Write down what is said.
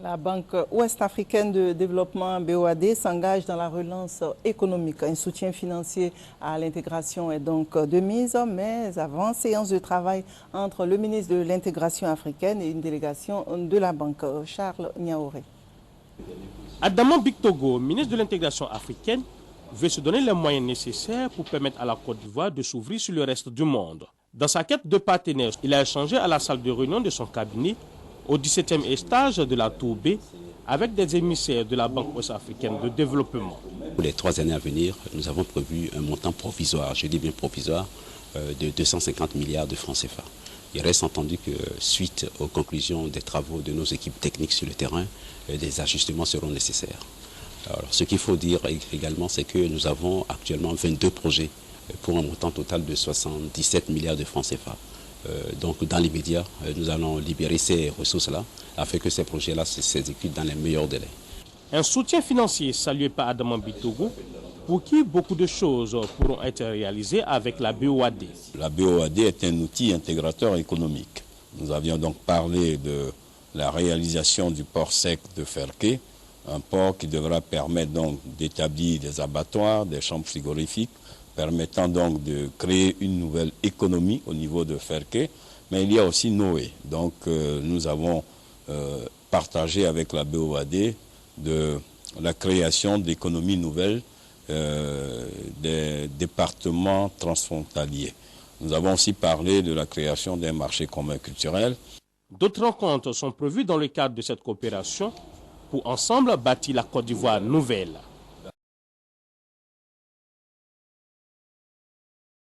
La Banque ouest-africaine de développement BOAD s'engage dans la relance économique. Un soutien financier à l'intégration est donc de mise, mais avant séance de travail entre le ministre de l'intégration africaine et une délégation de la banque. Charles Niaouré. Adama Bictogo, ministre de l'intégration africaine, veut se donner les moyens nécessaires pour permettre à la Côte d'Ivoire de s'ouvrir sur le reste du monde. Dans sa quête de partenaires, il a échangé à la salle de réunion de son cabinet au 17e étage de la Tour B avec des émissaires de la Banque ouest-africaine de développement. Pour les 3 années à venir, nous avons prévu un montant provisoire, je dis bien provisoire, de 250 milliards de francs CFA. Il reste entendu que suite aux conclusions des travaux de nos équipes techniques sur le terrain, des ajustements seront nécessaires. Alors, ce qu'il faut dire également, c'est que nous avons actuellement 22 projets pour un montant total de 77 milliards de francs CFA. Donc dans l'immédiat, nous allons libérer ces ressources-là afin que ces projets-là s'exécutent dans les meilleurs délais. Un soutien financier salué par Adama Bictogo, pour qui beaucoup de choses pourront être réalisées avec la BOAD. La BOAD est un outil intégrateur économique. Nous avions donc parlé de la réalisation du port sec de Ferké, un port qui devra permettre donc d'établir des abattoirs, des chambres frigorifiques, permettant donc de créer une nouvelle économie au niveau de Ferké. Mais il y a aussi Noé. Donc nous avons partagé avec la BOAD de la création d'économies nouvelles des départements transfrontaliers. Nous avons aussi parlé de la création d'un marché commun culturel. D'autres rencontres sont prévues dans le cadre de cette coopération pour ensemble bâtir la Côte d'Ivoire nouvelle.